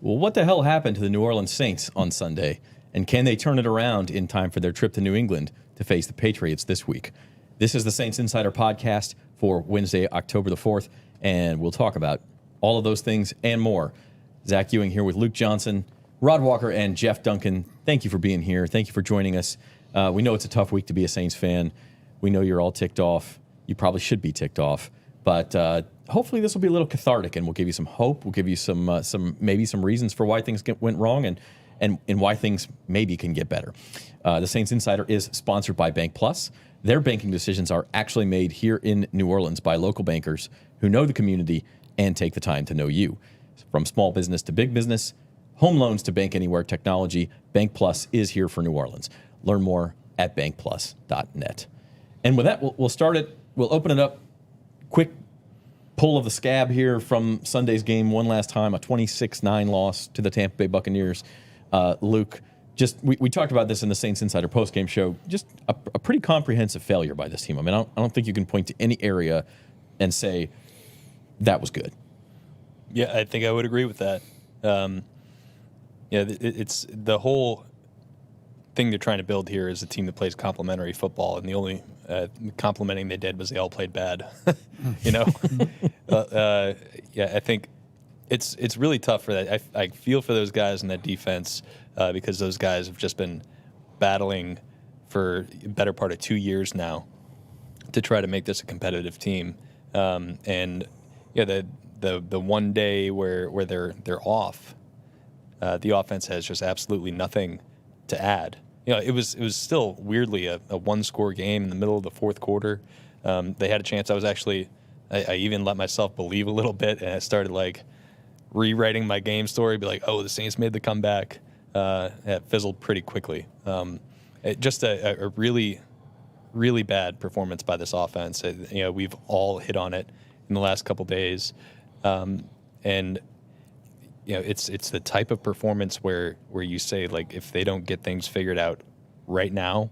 Well, what the hell happened to the New Orleans Saints on Sunday? And can they turn it around in time for their trip to New England to face the Patriots this week? This is the Saints Insider Podcast for Wednesday, October the 4th, and we'll talk about all of those things and more. Zach Ewing here with Luke Johnson, Rod Walker, and Jeff Duncan. Thank you for being here. Thank you for joining us. We know it's a tough week to be a Saints fan. We know you're all ticked off. You probably should be ticked off. But hopefully this will be a little cathartic, and we'll give you some hope. We'll give you some reasons for why things went wrong and why things maybe can get better. The Saints Insider is sponsored by Bank Plus. Their banking decisions are actually made here in New Orleans by local bankers who know the community and take the time to know you. From small business to big business, home loans to bank anywhere technology, Bank Plus is here for New Orleans. Learn more at bankplus.net. And with that, we'll start it. We'll open it up. Quick pull of the scab here from Sunday's game one last time, a 26-9 loss to the Tampa Bay Buccaneers. Luke, we talked about this in the Saints Insider postgame show. Just a pretty comprehensive failure by this team. I mean, I don't think you can point to any area and say that was good. Yeah, I think I would agree with that. It's the whole thing they're trying to build here is a team that plays complementary football, and the only complimenting they did was they all played bad. I think it's really tough for that. I feel for those guys in that defense because those guys have just been battling for a better part of 2 years now to try to make this a competitive team. The one day where they're off, the offense has just absolutely nothing to add. It was still weirdly a one-score game in the middle of the fourth quarter. They had a chance. I even let myself believe a little bit, and I started rewriting my game story, be like, oh, the Saints made the comeback. It fizzled pretty quickly. Just a really, really bad performance by this offense. We've all hit on it in the last couple days, it's the type of performance where you say, if they don't get things figured out right now,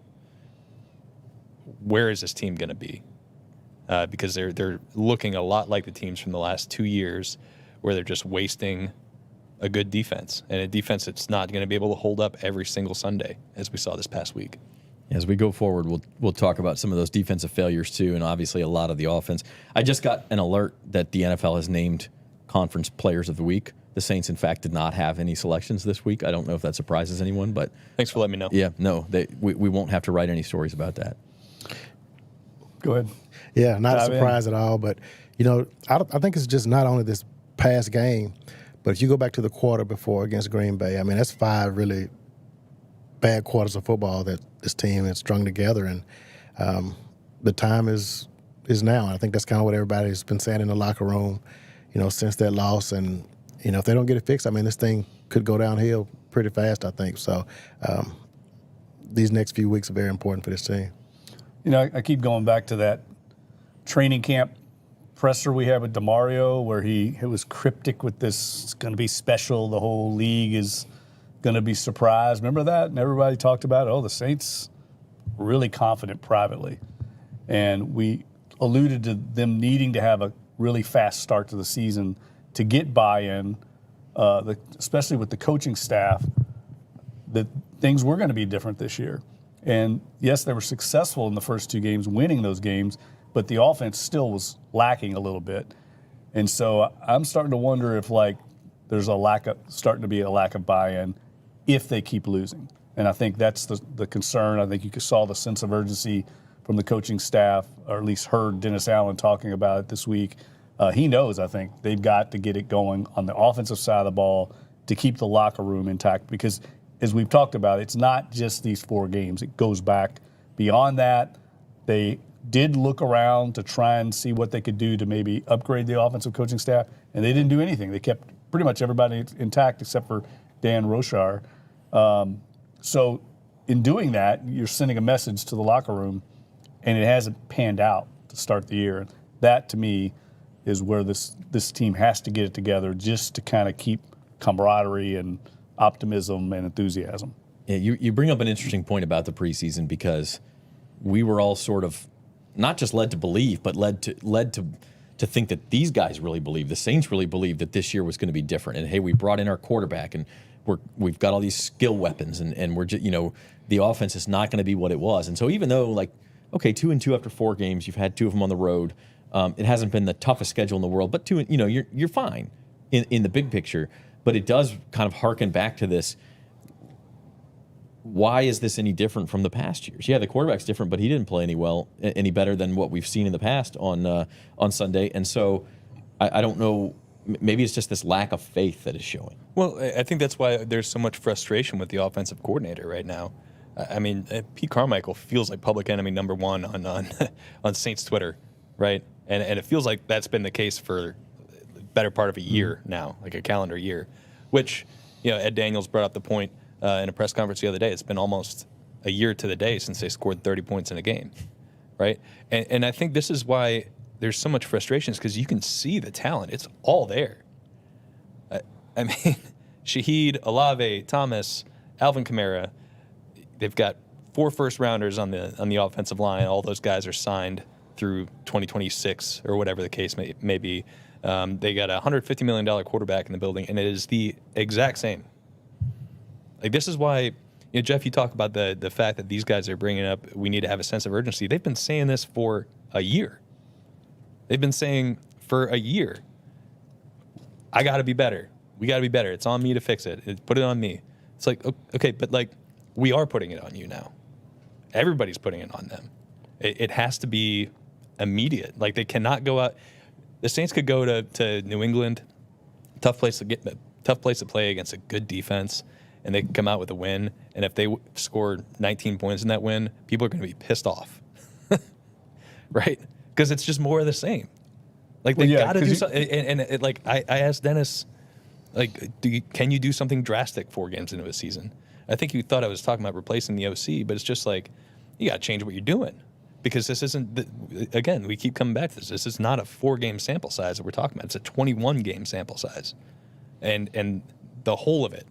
where is this team going to be? Because they're looking a lot like the teams from the last 2 years, where they're just wasting a good defense, and a defense that's not going to be able to hold up every single Sunday, as we saw this past week. As we go forward, we'll talk about some of those defensive failures too, and obviously a lot of the offense. I just got an alert that the NFL has named Conference Players of the Week. The Saints, in fact, did not have any selections this week. I don't know if that surprises anyone, but thanks for letting me know. Yeah, no, we won't have to write any stories about that. Go ahead. Yeah, not a surprise at all. But I think it's just not only this past game, but if you go back to the quarter before against Green Bay, I mean, that's 5 really bad quarters of football that this team has strung together, and the time is now. And I think that's kind of what everybody's been saying in the locker room, since that loss. And if they don't get it fixed, I mean, this thing could go downhill pretty fast, I think. So these next few weeks are very important for this team. I keep going back to that training camp presser we had with DeMario, where it was cryptic with this, it's going to be special, the whole league is going to be surprised. Remember that? And everybody talked about it. Oh, the Saints were really confident privately. And we alluded to them needing to have a really fast start to the season to get buy-in, especially with the coaching staff, that things were going to be different this year. And yes, they were successful in the first 2 games, winning those games, but the offense still was lacking a little bit. And so I'm starting to wonder if there's starting to be a lack of buy-in if they keep losing. And I think that's the concern. I think you saw the sense of urgency from the coaching staff, or at least heard Dennis Allen talking about it this week. He knows, I think, they've got to get it going on the offensive side of the ball to keep the locker room intact, because as we've talked about, it's not just these 4 games. It goes back beyond that. They did look around to try and see what they could do to maybe upgrade the offensive coaching staff, and they didn't do anything. They kept pretty much everybody intact except for Dan Rochar. So in doing that, you're sending a message to the locker room, and it hasn't panned out to start the year. That, to me, is where this team has to get it together just to kind of keep camaraderie and optimism and enthusiasm. Yeah, you bring up an interesting point about the preseason, because we were all sort of not just led to believe, but led to to think that these guys really believe, the Saints really believe that this year was going to be different. And hey, we brought in our quarterback, and we've got all these skill weapons, and we're just, the offense is not going to be what it was. And so even though, like, okay, 2-2 after 4 games, you've had 2 of them on the road. It hasn't been the toughest schedule in the world, but you're fine in the big picture. But it does kind of harken back to this. Why is this any different from the past years? Yeah, the quarterback's different, but he didn't play any better than what we've seen in the past on Sunday. And so I don't know. Maybe it's just this lack of faith that is showing. Well, I think that's why there's so much frustration with the offensive coordinator right now. I mean, Pete Carmichael feels like public enemy number one on Saints Twitter, right? And it feels like that's been the case for the better part of a year now, like a calendar year, which, Ed Daniels brought up the point in a press conference the other day. It's been almost a year to the day since they scored 30 points in a game, right? And I think this is why there's so much frustration, is because you can see the talent. It's all there. I mean, Shaheed, Olave, Thomas, Alvin Kamara, they've got 4 first-rounders on the offensive line. All those guys are signed through 2026 or whatever the case may be. They got a $150 million quarterback in the building, and it is the exact same. Like, this is why, Jeff, you talk about the fact that these guys are bringing up, we need to have a sense of urgency. They've been saying this for a year. They've been saying for a year, I got to be better. We got to be better. It's on me to fix it. Put it on me. It's like, okay, but like, we are putting it on you now. Everybody's putting it on them. It has to be immediate. Like, they cannot go out. The Saints could go to New England, tough place to play against a good defense, and they can come out with a win. And if they score 19 points in that win, people are going to be pissed off, right? Because it's just more of the same. Like, they got to do something. And like, I asked Dennis, like, can you do something drastic 4 games into a season? I think you thought I was talking about replacing the OC, but it's just like, you got to change what you're doing. Because this isn't, again, we keep coming back to this. This is not a 4-game sample size that we're talking about. It's a 21-game sample size. And the whole of it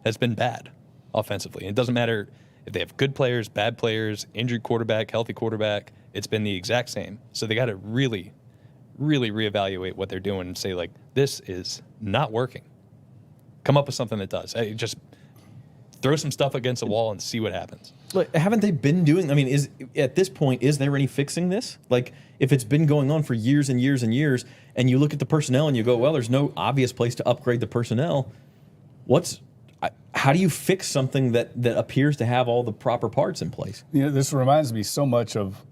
has been bad offensively. And it doesn't matter if they have good players, bad players, injured quarterback, healthy quarterback. It's been the exact same. So they got to really, really reevaluate what they're doing and say, like, this is not working. Come up with something that does. Just throw some stuff against the wall and see what happens. Look, haven't they been doing? I mean, at this point, is there any fixing this? Like, if it's been going on for years and years and years, and you look at the personnel and you go, well, there's no obvious place to upgrade the personnel. How do you fix something that appears to have all the proper parts in place? This reminds me so much of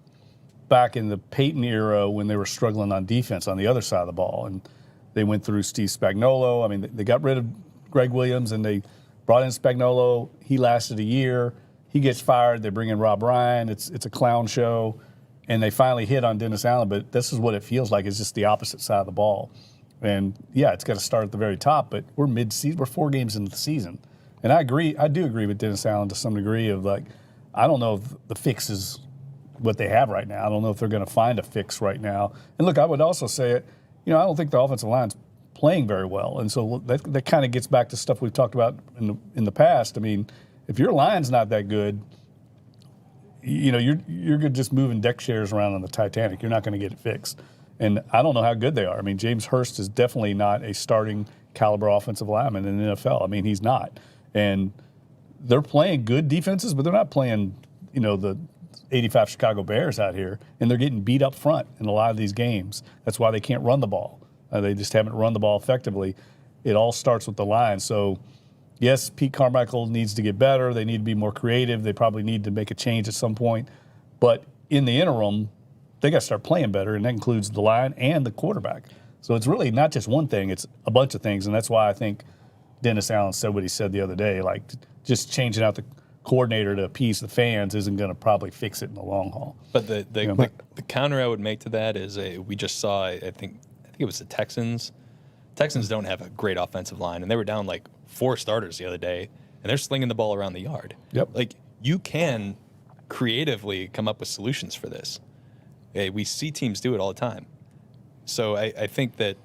back in the Peyton era when they were struggling on defense on the other side of the ball, and they went through Steve Spagnuolo. I mean, they got rid of Greg Williams and they brought in Spagnuolo. He lasted a year. He gets fired. They bring in Rob Ryan. It's a clown show. And they finally hit on Dennis Allen. But this is what it feels like. It's just the opposite side of the ball. And, yeah, it's got to start at the very top. But we're mid-season. We're 4 games into the season. And I do agree with Dennis Allen to some degree of, like, I don't know if the fix is what they have right now. I don't know if they're going to find a fix right now. And, look, I would also say it. I don't think the offensive line's playing very well. And so that kind of gets back to stuff we've talked about in the past. I mean, if your line's not that good, you're good just moving deck chairs around on the Titanic. You're not going to get it fixed. And I don't know how good they are. I mean, James Hurst is definitely not a starting caliber offensive lineman in the NFL. I mean, he's not. And they're playing good defenses, but they're not playing, the 85 Chicago Bears out here. And they're getting beat up front in a lot of these games. That's why they can't run the ball. They just haven't run the ball effectively. It all starts with the line. So, yes, Pete Carmichael needs to get better. They need to be more creative. They probably need to make a change at some point. But in the interim, they got to start playing better, and that includes the line and the quarterback. So it's really not just one thing. It's a bunch of things, and that's why I think Dennis Allen said what he said the other day. Like, just changing out the coordinator to appease the fans isn't going to probably fix it in the long haul. But the counter I would make to that is we just saw, I think it was the Texans. Texans don't have a great offensive line, and they were down like 4 starters the other day, and they're slinging the ball around the yard. Yep. Like, you can creatively come up with solutions for this. We see teams do it all the time. So I think that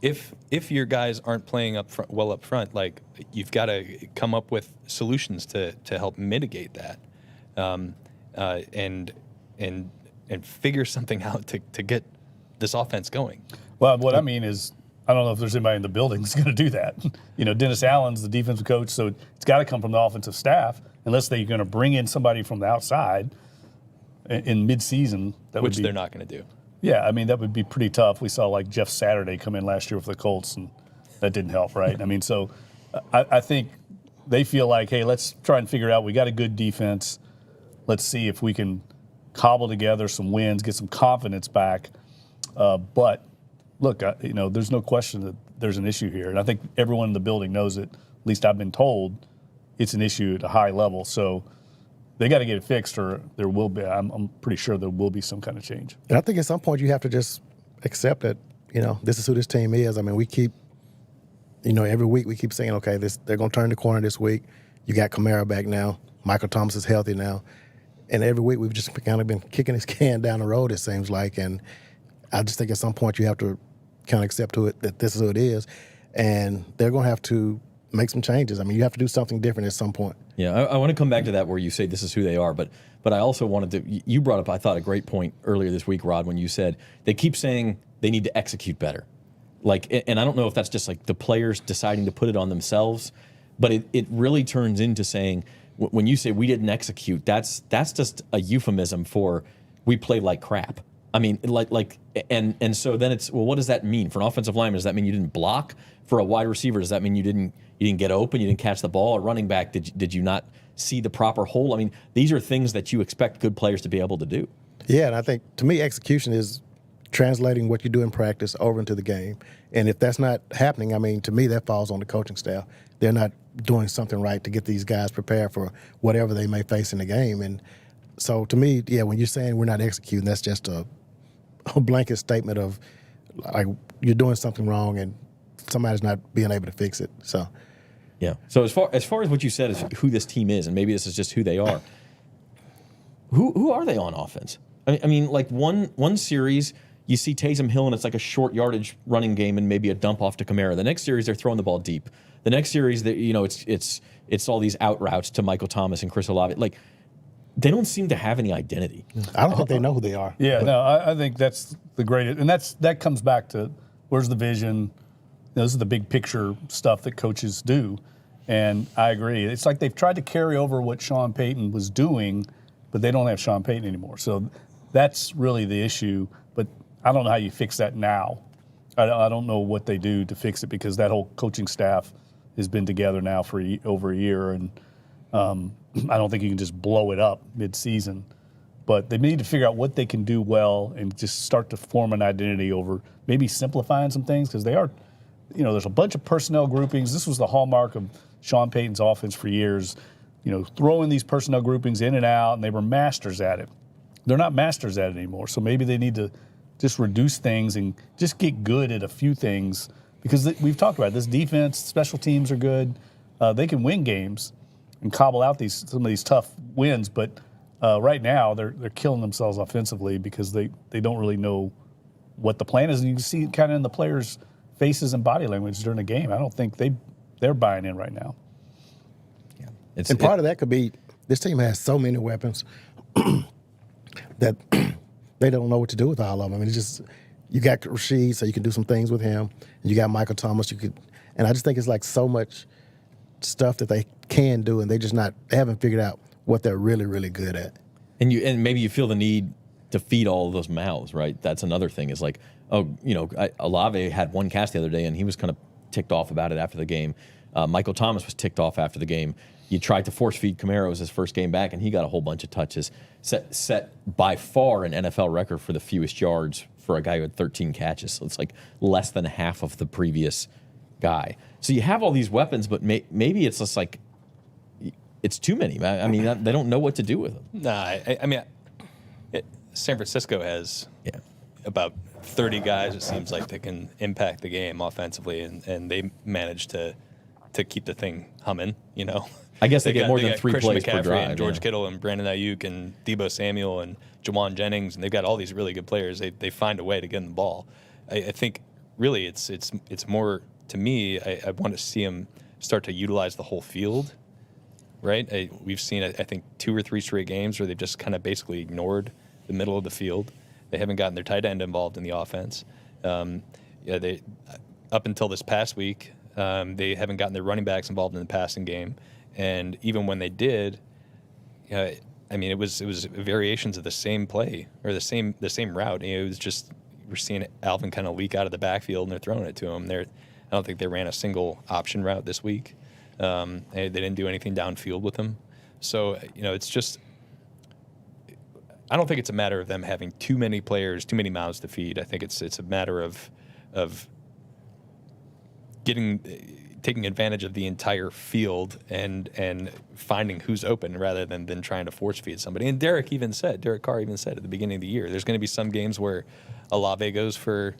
if your guys aren't playing up front, like, you've got to come up with solutions to help mitigate that, and figure something out to get this offense going. Well, what I mean is, I don't know if there's anybody in the building that's going to do that. Dennis Allen's the defensive coach, so it's got to come from the offensive staff, unless they're going to bring in somebody from the outside in midseason. Which they're not going to do. Yeah, I mean, that would be pretty tough. We saw like Jeff Saturday come in last year with the Colts, and that didn't help, right? I mean, so I think they feel like, hey, let's try and figure it out. We got a good defense. Let's see if we can cobble together some wins, get some confidence back. But look, there's no question that there's an issue here. And I think everyone in the building knows it. At least I've been told it's an issue at a high level. So they got to get it fixed, or there will be, I'm pretty sure there will be some kind of change. And I think at some point you have to just accept that, this is who this team is. I mean, we keep, every week we keep saying, okay, they're going to turn the corner this week. You got Kamara back now. Michael Thomas is healthy now. And every week we've just kind of been kicking his can down the road, it seems like. And I just think at some point you have to kind of accept that this is who it is. And they're going to have to make some changes. I mean, you have to do something different at some point. Yeah, I want to come back to that where you say this is who they are, but I also wanted to, you brought up, I thought, a great point earlier this week, Rod, when you said they keep saying they need to execute better. And I don't know if that's just like the players deciding to put it on themselves, but it really turns into saying, when you say we didn't execute, that's just a euphemism for we played like crap. I mean, and so then it's, well, what does that mean? For an offensive lineman, does that mean you didn't block? For a wide receiver, does that mean you didn't get open, you didn't catch the ball? A running back, did you not see the proper hole? I mean, these are things that you expect good players to be able to do. Yeah, and I think, to me, execution is translating what you do in practice over into the game. And if that's not happening, I mean, to me, that falls on the coaching staff. They're not doing something right to get these guys prepared for whatever they may face in the game. And so, to me, yeah, when you're saying we're not executing, that's just a blanket statement of, like, you're doing something wrong and somebody's not being able to fix it. So, yeah. So as far as what you said is who this team is, and maybe this is just who they are. Who are they on offense? I mean, like one series you see Taysom Hill and it's like a short yardage running game and maybe a dump off to Kamara. The next series they're throwing the ball deep. The next series it's all these out routes to Michael Thomas and Chris Olave. Like, they don't seem to have any identity. I don't think they know who they are. Yeah, no, I think that's the greatest, and that comes back to where's the vision. This is the big picture stuff that coaches do, and I agree. It's like they've tried to carry over what Sean Payton was doing, but they don't have Sean Payton anymore. So that's really the issue. But I don't know how you fix that now. I don't know what they do to fix it, because that whole coaching staff has been together now for over a year, and I don't think you can just blow it up mid-season. But they need to figure out what they can do well and just start to form an identity over maybe simplifying some things, because they are, there's a bunch of personnel groupings. This was the hallmark of Sean Payton's offense for years, throwing these personnel groupings in and out, and they were masters at it. They're not masters at it anymore, so maybe they need to just reduce things and just get good at a few things, because we've talked about it. This defense, special teams are good. They can win games and cobble out some of these tough wins, but right now they're killing themselves offensively because they don't really know what the plan is, and you can see it kind of in the players' faces and body language during the game. I don't think they're buying in right now. Yeah, and part of that could be this team has so many weapons that they don't know what to do with all of them. I mean, it's just, you got Rashid, so you can do some things with him, and you got Michael Thomas. And I just think it's like so much stuff that they can do, and they haven't figured out what they're really, really good at. And maybe you feel the need to feed all of those mouths, right? That's another thing. Is like, Olave had one catch the other day, and he was kind of ticked off about it after the game. Michael Thomas was ticked off after the game. You tried to force feed Kamara. It was his first game back, and he got a whole bunch of touches. Set by far an NFL record for the fewest yards for a guy who had 13 catches. So it's like less than half of the previous guy. So you have all these weapons, but maybe it's just like it's too many. I mean, they don't know what to do with them. Nah, I mean, San Francisco has about 30 guys, it seems like, that can impact the game offensively, and they manage to keep the thing humming, I guess they get more than 3 Christian plays McCaffrey per drive. and George Kittle and Brandon Ayuk and Deebo Samuel and Jawan Jennings, and they've got all these really good players. They find a way to get them the ball. I think really it's more, to me, I want to see them start to utilize the whole field, right? We've seen, I think, 2 or 3 straight games where they've just kind of basically ignored the middle of the field. They haven't gotten their tight end involved in the offense. they up until this past week, they haven't gotten their running backs involved in the passing game, and even when they did, I mean, it was variations of the same play or the same route. It was just we're seeing Alvin kind of leak out of the backfield, and they're throwing it to him. I don't think they ran a single option route this week. They didn't do anything downfield with him. So it's just. I don't think it's a matter of them having too many players, too many mouths to feed. I think it's a matter of taking advantage of the entire field and finding who's open rather than trying to force feed somebody. And Derek Carr even said at the beginning of the year, there's going to be some games where Olave goes for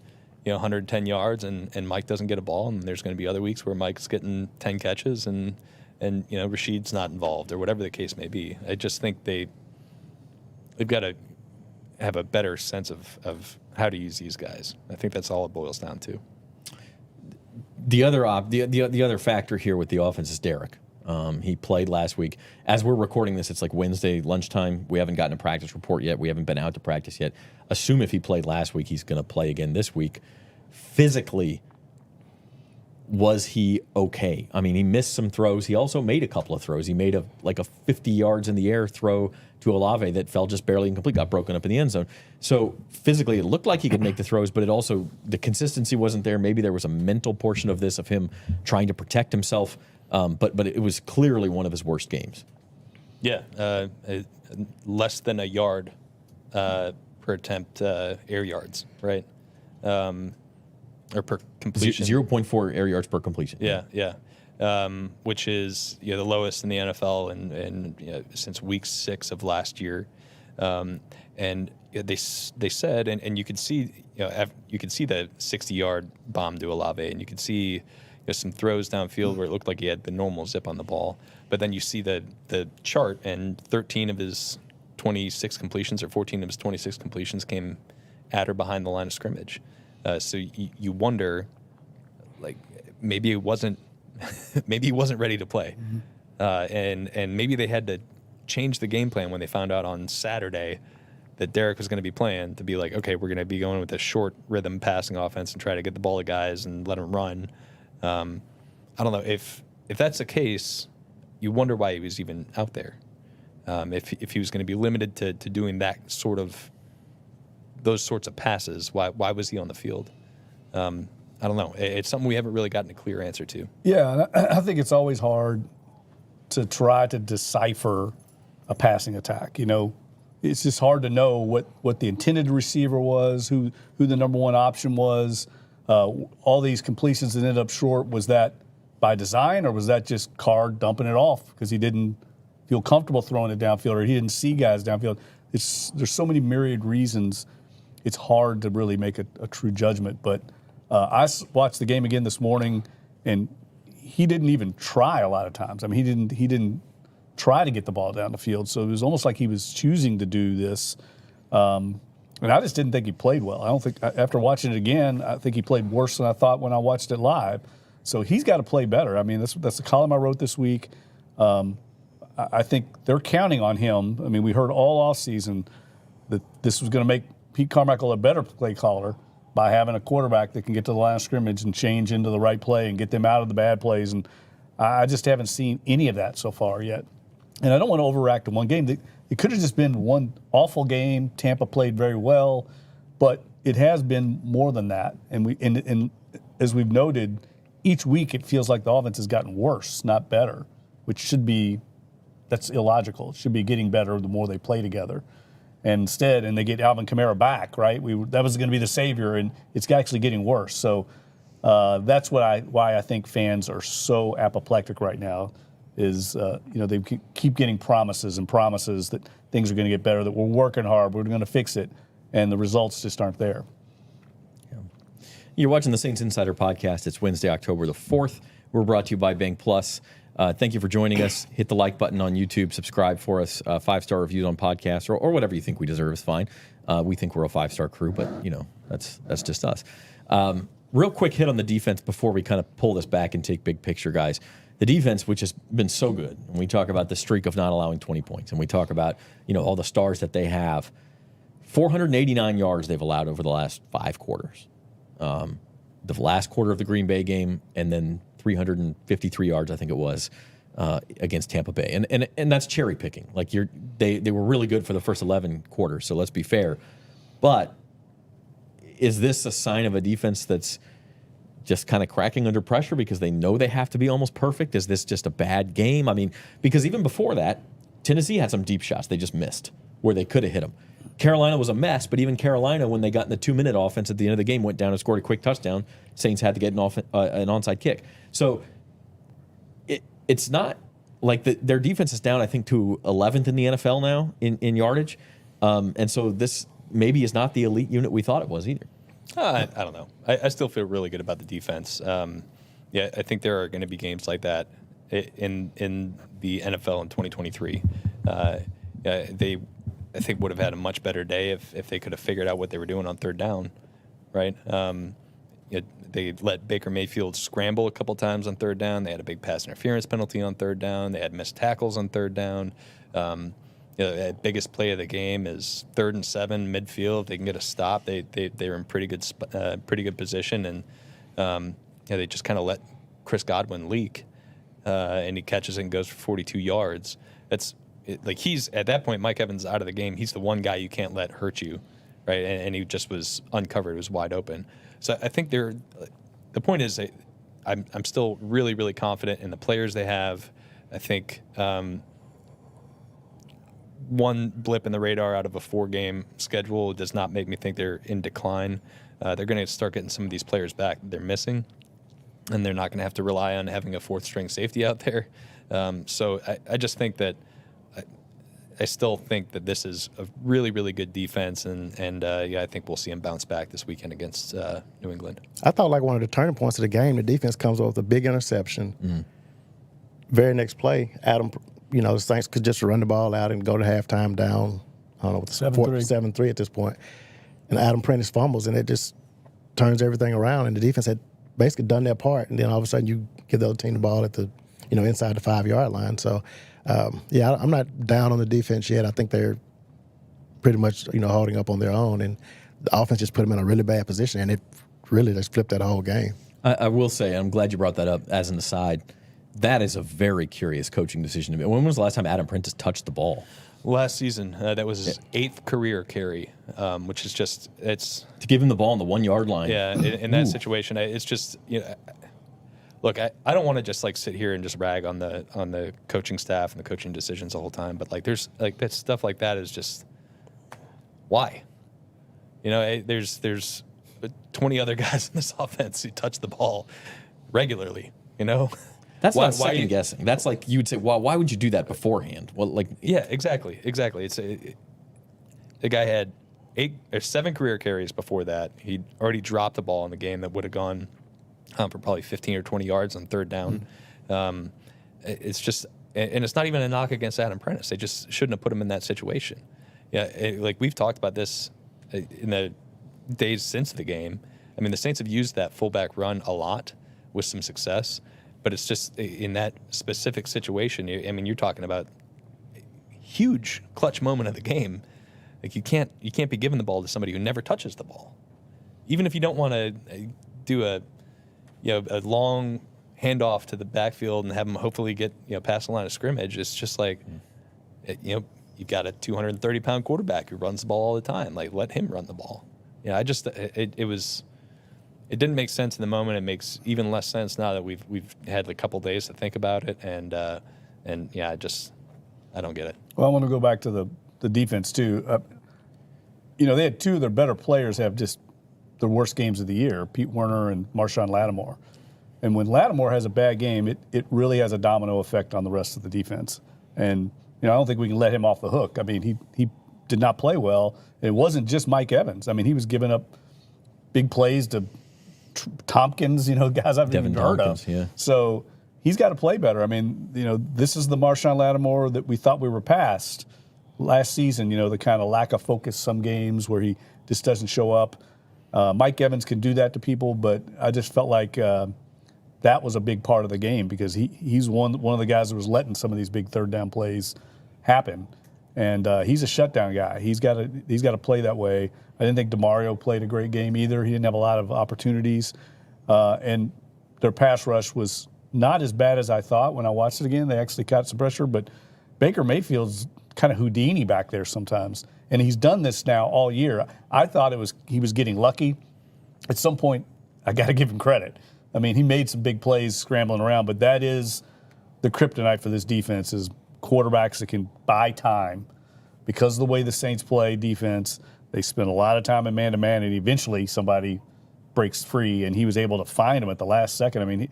110 yards and Mike doesn't get a ball, and there's going to be other weeks where Mike's getting 10 catches and Rashid's not involved or whatever the case may be. I just think they've got to have a better sense of how to use these guys. I think that's all it boils down to. The other factor here with the offense is Derek. He played last week. As we're recording this, it's like Wednesday lunchtime. We haven't gotten a practice report yet. We haven't been out to practice yet. Assume if he played last week, he's going to play again this week. Physically, was he okay? I mean, he missed some throws. He also made a couple of throws. He made a 50 yards in the air throw to Olave that fell just barely incomplete, got broken up in the end zone. So physically, it looked like he could make the throws, but it also, the consistency wasn't there. Maybe there was a mental portion of this of him trying to protect himself, but it was clearly one of his worst games. Yeah, less than a yard per attempt air yards, right? Or per completion. 0.4 air yards per completion. Yeah. Which is the lowest in the NFL and since week 6 of last year. And they said, and you could see the 60-yard bomb to Olave, and you could see some throws downfield where it looked like he had the normal zip on the ball. But then you see the chart, and 13 of his 26 completions or 14 of his 26 completions came at or behind the line of scrimmage. So you wonder, like, maybe he wasn't ready to play, and maybe they had to change the game plan when they found out on Saturday that Derek was going to be playing, to be like, okay, we're going to be going with a short rhythm passing offense and try to get the ball to guys and let them run. I don't know if that's the case. You wonder why he was even out there. If he was going to be limited to doing those sorts of passes, why was he on the field? I don't know. It's something we haven't really gotten a clear answer to. Yeah, I think it's always hard to try to decipher a passing attack. It's just hard to know what the intended receiver was, who the number one option was. All these completions that ended up short, was that by design, or was that just Carr dumping it off because he didn't feel comfortable throwing it downfield, or he didn't see guys downfield? There's so many myriad reasons. It's hard to really make a true judgment. But I watched the game again this morning, and he didn't even try a lot of times. I mean, he didn't try to get the ball down the field. So it was almost like he was choosing to do this. And I just didn't think he played well. I don't think, after watching it again, I think he played worse than I thought when I watched it live. So he's got to play better. I mean, that's the column I wrote this week. I think they're counting on him. I mean, we heard all offseason that this was going to make Pete Carmichael a better play caller by having a quarterback that can get to the line of scrimmage and change into the right play and get them out of the bad plays. And I just haven't seen any of that so far yet. And I don't want to overreact to one game. It could have just been one awful game. Tampa played very well, but it has been more than that. And as we've noted, each week it feels like the offense has gotten worse, not better, which should be, that's illogical. It should be getting better the more they play together. And instead, they get Alvin Kamara back, right? That was going to be the savior, and it's actually getting worse. So that's why I think fans are so apoplectic right now. Is they keep getting promises that things are going to get better, that we're working hard, we're going to fix it, and the results just aren't there. Yeah. You're watching the Saints Insider Podcast. It's Wednesday, October the 4th. We're brought to you by Bank Plus. Thank you for joining us. Hit the like button on YouTube. Subscribe for us. 5-star reviews on podcasts, or whatever you think we deserve is fine. We think we're a 5-star crew, but that's just us. Real quick hit on the defense before we kind of pull this back and take big picture, guys. The defense, which has been so good, and we talk about the streak of not allowing 20 points, and we talk about all the stars that they have. 489 yards they've allowed over the last 5 quarters. the last quarter of the Green Bay game, and then 353 yards, I think it was, against Tampa Bay. And that's cherry picking. Like they were really good for the first 11 quarters, so let's be fair. But is this a sign of a defense that's just kind of cracking under pressure because they know they have to be almost perfect? Is this just a bad game? I mean, because even before that, Tennessee had some deep shots they just missed where they could have hit them. Carolina was a mess, but even Carolina, when they got in the 2-minute offense at the end of the game, went down and scored a quick touchdown. Saints had to get an onside kick. So it's not like their defense is down, I think, to 11th in the NFL now in yardage. And so this maybe is not the elite unit we thought it was either. I don't know. I still feel really good about the defense. Yeah, I think there are going to be games like that in the NFL in 2023. They, I think, would have had a much better day if they could have figured out what they were doing on third down, right? They let Baker Mayfield scramble a couple times on third down. They had a big pass interference penalty on third down. They had missed tackles on third down. The biggest play of the game is 3rd and 7 midfield. If they can get a stop, they're in pretty good position, and they just kind of let Chris Godwin leak, and he catches it and goes for 42 yards. He's at that point, Mike Evans out of the game. He's the one guy you can't let hurt you, right? And he just was uncovered. It was wide open. So I think the point is that I'm still really, really confident in the players they have. I think one blip in the radar out of a 4-game schedule does not make me think they're in decline. They're going to start getting some of these players back they're missing, and they're not going to have to rely on having a 4th-string safety out there. So I just think that I still think that this is a really, really good defense, and I think we'll see them bounce back this weekend against New England. I thought like one of the turning points of the game, the defense comes up with a big interception. Mm-hmm. Very next play, the Saints could just run the ball out and go to halftime down, I don't know, 7-3 at this point. And Adam Prentice fumbles, and it just turns everything around. And the defense had basically done their part, and then all of a sudden you give the other team the ball at the, inside the 5-yard line. So, I'm not down on the defense yet. I think they're pretty much, holding up on their own. And the offense just put them in a really bad position, and it really just flipped that whole game. I will say, I'm glad you brought that up as an aside. That is a very curious coaching decision to me. When was the last time Adam Prentice touched the ball? Last season. That was his 8th career carry, which is just to give him the ball on the 1-yard line. Yeah, in that situation, it's just look, I don't want to just sit here and just rag on the coaching staff and the coaching decisions the whole time, but there's that stuff like that is just why, there's 20 other guys in this offense who touch the ball regularly, That's not second guessing. That's like you would say, well, why would you do that beforehand? Well, yeah, exactly. It's the guy had 7 career carries before that. He'd already dropped the ball in the game that would have gone for probably 15 or 20 yards on third down. Mm-hmm. It's just, and it's not even a knock against Adam Prentice. They just shouldn't have put him in that situation. Yeah, we've talked about this in the days since the game. I mean, the Saints have used that fullback run a lot with some success. But it's just in that specific situation. You're talking about a huge clutch moment of the game. You can't be giving the ball to somebody who never touches the ball, even if you don't want to do a long handoff to the backfield and have them hopefully get past the line of scrimmage. It's just you've got a 230-pound quarterback who runs the ball all the time. Let him run the ball. It didn't make sense in the moment. It makes even less sense now that we've had a couple days to think about it, and I don't get it. Well, I want to go back to the defense too. They had 2 of their better players have just their worst games of the year, Pete Werner and Marshawn Lattimore. And when Lattimore has a bad game, it really has a domino effect on the rest of the defense. And I don't think we can let him off the hook. I mean, he did not play well. It wasn't just Mike Evans. I mean, he was giving up big plays to Tompkins, guys I've even heard of. Yeah. So he's got to play better. I mean, this is the Marshawn Lattimore that we thought we were past last season, the kind of lack of focus some games where he just doesn't show up. Mike Evans can do that to people, but I just felt like that was a big part of the game because he's one of the guys that was letting some of these big third down plays happen. And he's a shutdown guy. He's got to play that way. I didn't think DeMario played a great game either. He didn't have a lot of opportunities. And their pass rush was not as bad as I thought when I watched it again. They actually caught some pressure, but Baker Mayfield's kind of Houdini back there sometimes. And he's done this now all year. I thought he was getting lucky. At some point, I got to give him credit. I mean, he made some big plays scrambling around, but that is the kryptonite for this defense is quarterbacks that can buy time. Because of the way the Saints play defense, they spend a lot of time in man-to-man, and eventually somebody breaks free, and he was able to find him at the last second. I mean,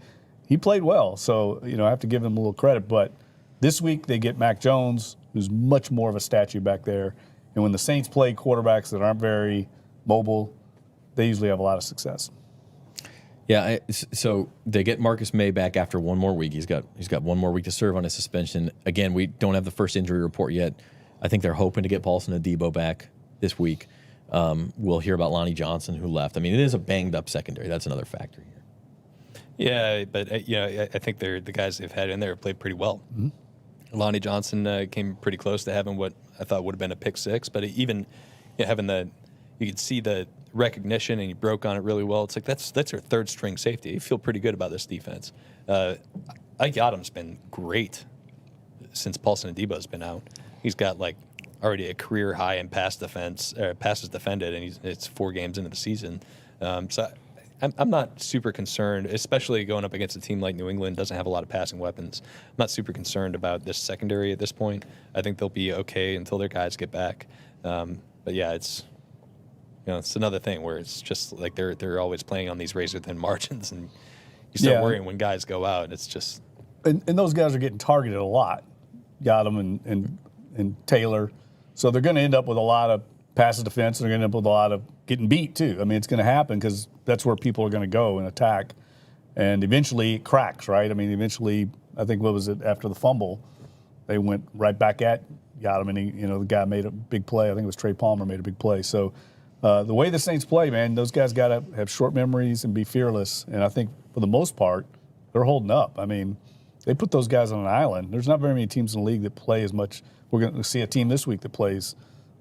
he played well, so I have to give him a little credit. But this week they get Mac Jones, who's much more of a statue back there. And when the Saints play quarterbacks that aren't very mobile, they usually have a lot of success. Yeah, so they get Marcus May back after one more week. He's got one more week to serve on his suspension. Again, we don't have the first injury report yet. I think they're hoping to get Paulson Adebo back this week. We'll hear about Lonnie Johnson, who left. I mean, it is a banged-up secondary. That's another factor here. Yeah, but I think the guys they've had in there have played pretty well. Mm-hmm. Lonnie Johnson came pretty close to having what I thought would have been a pick six, but even having you could see the recognition, and he broke on it really well. It's like that's our third string safety. You feel pretty good about this defense. Ike Adams been great since Paulson Adebo's been out. He's got already a career high in passes defended, and it's 4 games into the season. So I'm not super concerned, especially going up against a team like New England, doesn't have a lot of passing weapons. I'm not super concerned about this secondary at this point. I think they'll be okay until their guys get back. But yeah, it's another thing where it's just like they're always playing on these razor thin margins, and you start worrying when guys go out. It's just and those guys are getting targeted a lot. Got them and Taylor, so they're going to end up with a lot of passes defense, and they're going to end up with a lot of getting beat too. I mean, it's going to happen because that's where people are going to go and attack, and eventually it cracks, right? I mean, eventually, I think what was it after the fumble, they went right back at got him, and the guy made a big play. I think it was Trey Palmer made a big play. So the way the Saints play, man, those guys got to have short memories and be fearless, and I think for the most part, they're holding up. I mean, they put those guys on an island. There's not very many teams in the league that play as much. We're going to see a team this week that plays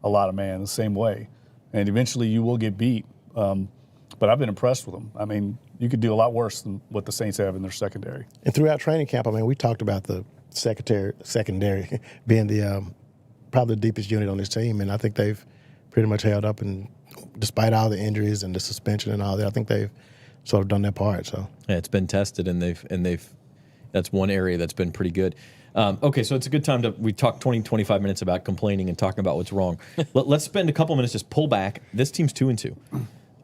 a lot of man the same way. And eventually you will get beat. But I've been impressed with them. I mean, you could do a lot worse than what the Saints have in their secondary. And throughout training camp, I mean, we talked about the secondary being the probably the deepest unit on this team. And I think they've pretty much held up. And despite all the injuries and the suspension and all that, I think they've sort of done their part. So yeah, it's been tested, and they've that's one area that's been pretty good. Okay, so it's a good time we talked 20, 25 minutes about complaining and talking about what's wrong. Let's spend a couple minutes just pull back. This team's 2-2.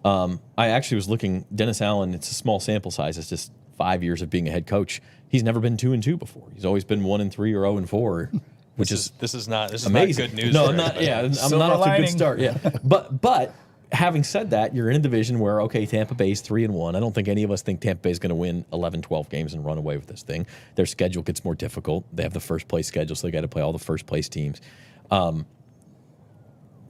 I actually was looking, Dennis Allen, it's a small sample size. It's just 5 years of being a head coach. He's never been 2-2 before. He's always been 1-3 or 0-4, which is not amazing. Not good news. No, I'm not. Yeah, I'm not off to a good start. Yeah, but having said that, you're in a division where, okay, Tampa Bay's 3-1. I don't think any of us think Tampa Bay's going to win 11, 12 games and run away with this thing. Their schedule gets more difficult. They have the first place schedule, so they got to play all the first place teams. The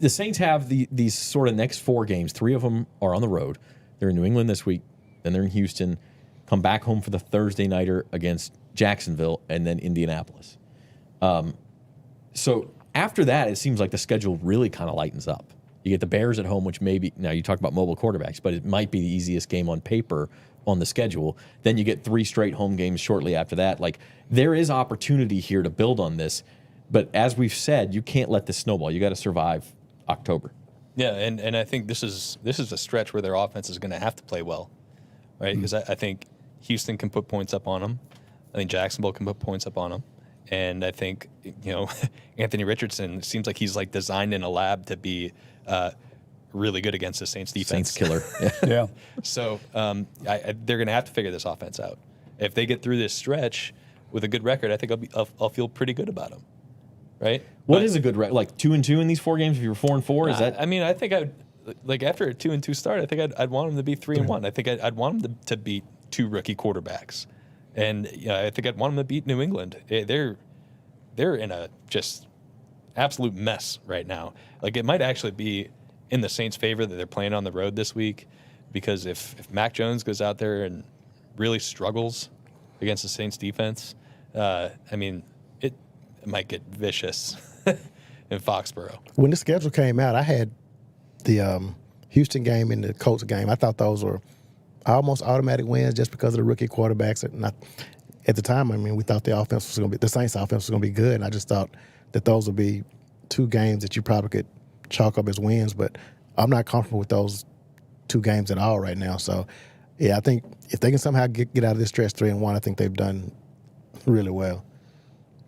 Saints have these sort of next 4 games. 3 of them are on the road. They're in New England this week, then they're in Houston, come back home for the Thursday nighter against Jacksonville, and then Indianapolis. So after that, it seems like the schedule really kind of lightens up. You get the Bears at home, which maybe, now you talk about mobile quarterbacks, but it might be the easiest game on paper on the schedule. Then you get 3 straight home games shortly after that. Like, there is opportunity here to build on this, but as we've said, you can't let this snowball. You got to survive October. Yeah, and I think this is a stretch where their offense is going to have to play well, right? Because I think Houston can put points up on them. I think Jacksonville can put points up on them. And I think, Anthony Richardson seems like he's designed in a lab to really good against the Saints defense. Saints killer. Yeah. So they're going to have to figure this offense out. If they get through this stretch with a good record, I think I'll feel pretty good about them, right? What is a good record? 2-2 in these 4 games? If you were 4-4, is that? I mean, I think after a 2-2 start, I think I'd want them to be 3-1. I think I'd want them to beat 2 rookie quarterbacks, and I think I'd want them to beat New England. They're in a just absolute mess right now. It might actually be in the Saints' favor that they're playing on the road this week, because if Mac Jones goes out there and really struggles against the Saints defense, I mean, it might get vicious in Foxborough. When the schedule came out, I had the Houston game and the Colts game. I thought those were almost automatic wins just because of the rookie quarterbacks. And at the time, I mean, we thought the Saints offense was going to be good, and I just thought that those would be 2 games that you probably could chalk up as wins. But I'm not comfortable with those 2 games at all right now. So, yeah, I think if they can somehow get out of this stretch 3-1, I think they've done really well.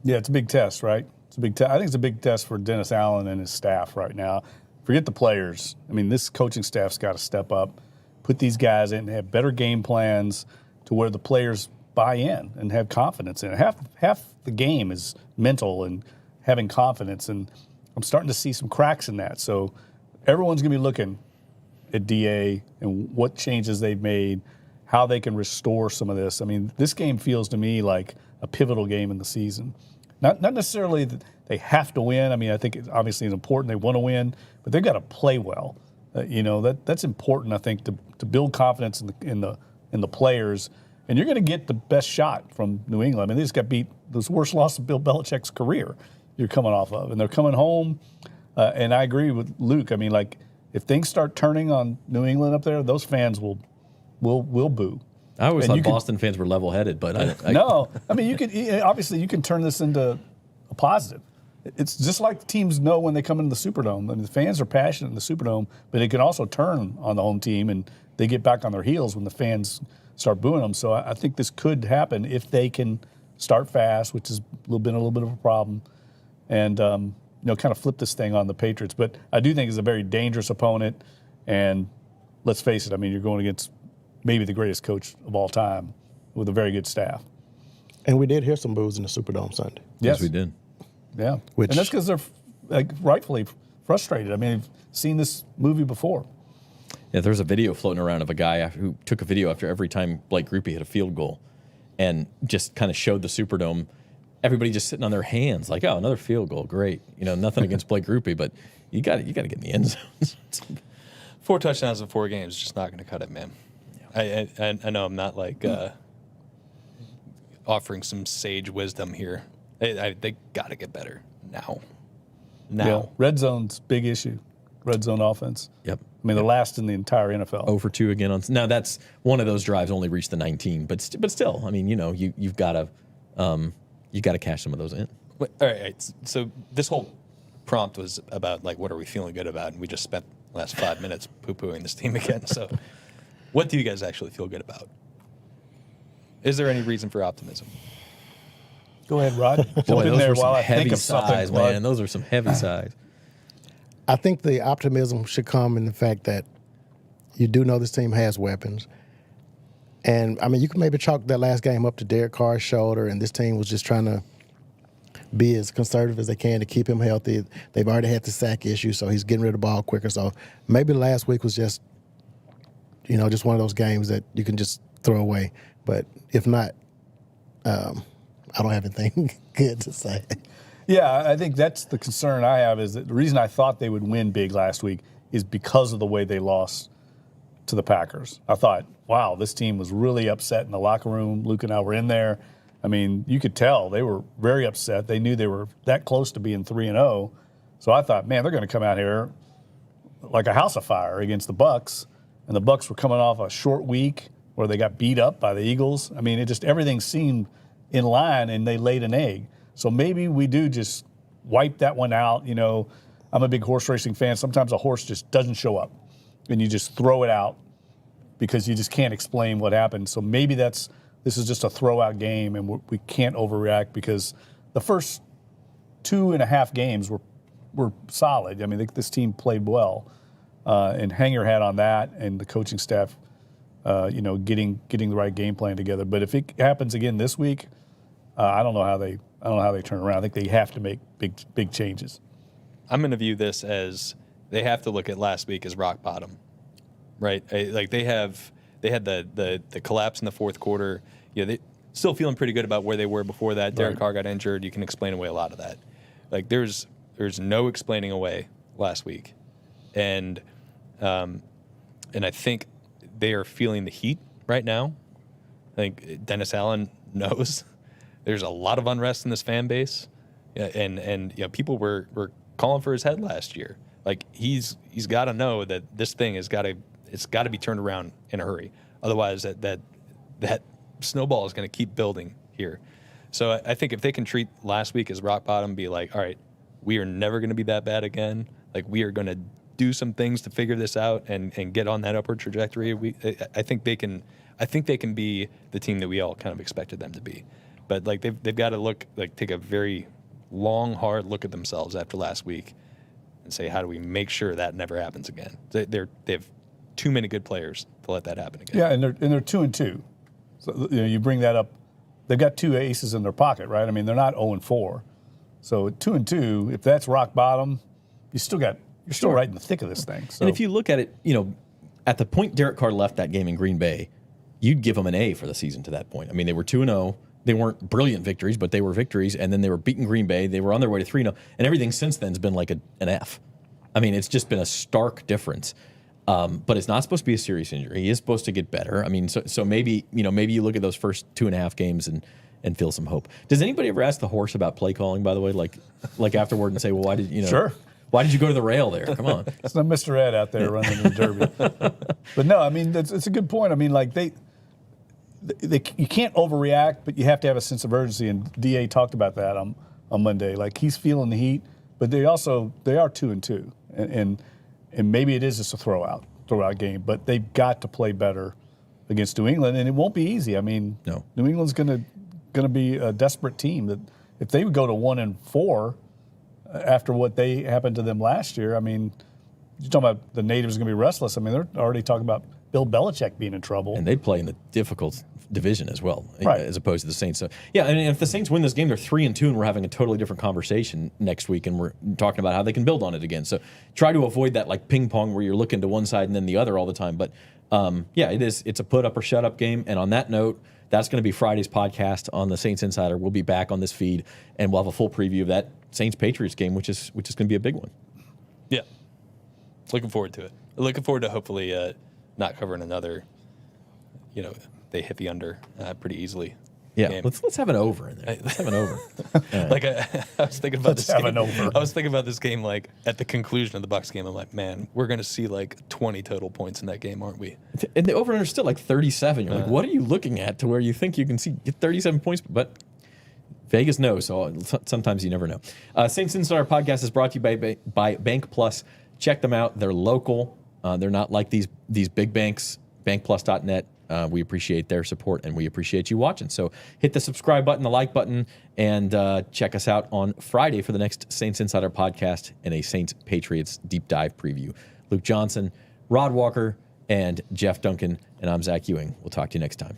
Yeah, it's a big test, right? It's a big test. I think it's a big test for Dennis Allen and his staff right now. Forget the players. I mean, this coaching staff's got to step up, put these guys in, have better game plans to where the players buy in and have confidence in it. Half the game is mental and having confidence, and I'm starting to see some cracks in that. So everyone's going to be looking at DA and what changes they've made, how they can restore some of this. I mean, this game feels to me like a pivotal game in the season. Not necessarily that they have to win. I mean, I think it obviously is important. They want to win, but they've got to play well. That's important, I think, to build confidence in the players. And you're going to get the best shot from New England. I mean, they just got beat. This worst loss of Bill Belichick's career you're coming off of. And they're coming home. And I agree with Luke. I mean, like, if things start turning on New England up there, those fans will boo. I always thought Boston fans were level-headed, but no. I mean, you can turn this into a positive. It's just like the teams know when they come into the Superdome. I mean, the fans are passionate in the Superdome, but it can also turn on the home team, and they get back on their heels when the fans start booing them. So I think this could happen if they can start fast, which has been a little bit of a problem, and kind of flip this thing on the Patriots. But I do think it's a very dangerous opponent, and let's face it, I mean, you're going against maybe the greatest coach of all time with a very good staff. And we did hear some boos in the Superdome Sunday. Yes, we did. Yeah, and that's because they're rightfully frustrated. I mean, I've seen this movie before. Yeah, there's a video floating around of a guy who took a video after every time Blake Grupe hit a field goal and just kind of showed the Superdome. Everybody just sitting on their hands like, oh, another field goal, great. Nothing against Blake Grupe, but you got to get in the end zones. 4 touchdowns in 4 games, just not going to cut it, man. Yeah. I know I'm not like offering some sage wisdom here. They got to get better now. Yeah. Red zone's big issue. Red zone offense. Yep. I mean, they're last in the entire NFL. 0 for 2 again on. Now that's one of those drives only reached the 19, but still, I mean, you've got to cash some of those in. All right. So this whole prompt was about like, what are we feeling good about? And we just spent the last 5 minutes poo-pooing this team again. So, what do you guys actually feel good about? Is there any reason for optimism? Go ahead, Rod. Boy, in those there were some while I heavy think of sighs, something. man. Those are some heavy sighs. I think the optimism should come in the fact that you do know this team has weapons. And, I mean, you can maybe chalk that last game up to Derek Carr's shoulder, and this team was just trying to be as conservative as they can to keep him healthy. They've already had the sack issue, so he's getting rid of the ball quicker. So maybe last week was just, just one of those games that you can just throw away. But if not, I don't have anything good to say. Yeah, I think that's the concern I have is that the reason I thought they would win big last week is because of the way they lost to the Packers. I thought, wow, this team was really upset in the locker room. Luke and I were in there. I mean, you could tell they were very upset. They knew they were that close to being 3-0. So I thought, man, they're going to come out here like a house of fire against the Bucs. And the Bucs were coming off a short week where they got beat up by the Eagles. I mean, everything seemed in line, and they laid an egg. So maybe we do just wipe that one out. I'm a big horse racing fan. Sometimes a horse just doesn't show up, and you just throw it out because you just can't explain what happened. So maybe this is just a throw-out game, and we can't overreact because the first 2.5 games were solid. I mean, this team played well, and hang your hat on that, and the coaching staff, getting the right game plan together. But if it happens again this week, I don't know how they turn around. I think they have to make big changes. I'm going to view this as they have to look at last week as rock bottom, right? Like they had the collapse in the fourth quarter. They still feeling pretty good about where they were before that. Derek Carr got injured. You can explain away a lot of that. Like there's no explaining away last week, and I think they are feeling the heat right now. I think Dennis Allen knows there's a lot of unrest in this fan base, and people were calling for his head last year. Like he's got to know that this thing it's got to be turned around in a hurry. Otherwise, that snowball is going to keep building here. So I think if they can treat last week as rock bottom, be like, all right, we are never going to be that bad again. Like, we are going to do some things to figure this out and get on that upward trajectory. I think they can be the team that we all kind of expected them to be. But like they've got to take a very long, hard look at themselves after last week and say, how do we make sure that never happens again? They have too many good players to let that happen again. Yeah, and they're 2-2. So you bring that up. They've got 2 aces in their pocket, right? I mean, they're not 0-4. So 2-2, if that's rock bottom, you're still right in the thick of this thing. So. And if you look at it, at the point Derek Carr left that game in Green Bay, you'd give them an A for the season to that point. I mean, they were 2-0. They weren't brilliant victories, but they were victories. And then they were beating Green Bay. They were on their way to 3-0. And everything since then has been like an F. I mean, it's just been a stark difference. But it's not supposed to be a serious injury. He is supposed to get better. I mean, so maybe you look at those first 2.5 games and feel some hope. Does anybody ever ask the horse about play calling, by the way, like afterward and say, well, why did Sure. Why did you go to the rail there? Come on. It's not Mr. Ed out there running the Derby. But no, I mean, it's a good point. I mean, like you can't overreact, but you have to have a sense of urgency. And DA talked about that on Monday. Like, he's feeling the heat, but they are 2-2, and maybe it is just a throwout game. But they've got to play better against New England, and it won't be easy. I mean, no. New England's going to be a desperate team. That if they would go to 1-4 after what they happened to them last year, I mean, you're talking about the natives going to be restless. I mean, they're already talking about Bill Belichick being in trouble. And they play in the difficult division as well, right, as opposed to the Saints. So, yeah, and if the Saints win this game, they're 3-2, and we're having a totally different conversation next week, and we're talking about how they can build on it again. So try to avoid that like ping pong where you're looking to one side and then the other all the time. But, yeah, it's a put up or shut up game. And on that note, that's going to be Friday's podcast on the Saints Insider. We'll be back on this feed, and we'll have a full preview of that Saints-Patriots game, which is going to be a big one. Yeah. Looking forward to it. Looking forward to hopefully not covering another, they hit the under pretty easily. Yeah, game. let's have an over in there. Let's have an over. Like I was thinking about Let's this have game. an over. I was thinking about this game like at the conclusion of the Bucs game. I'm like, man, we're going to see like 20 total points in that game, aren't we? And the over under is still like 37. You're like, what are you looking at to where you think you can get 37 points? But Vegas knows, so sometimes you never know. Saints Insider Podcast is brought to you by Bank Plus. Check them out. They're local. They're not like these big banks. BankPlus.net. We appreciate their support, and we appreciate you watching. So hit the subscribe button, the like button, and check us out on Friday for the next Saints Insider Podcast and a Saints-Patriots deep dive preview. Luke Johnson, Rod Walker, and Jeff Duncan, and I'm Zach Ewing. We'll talk to you next time.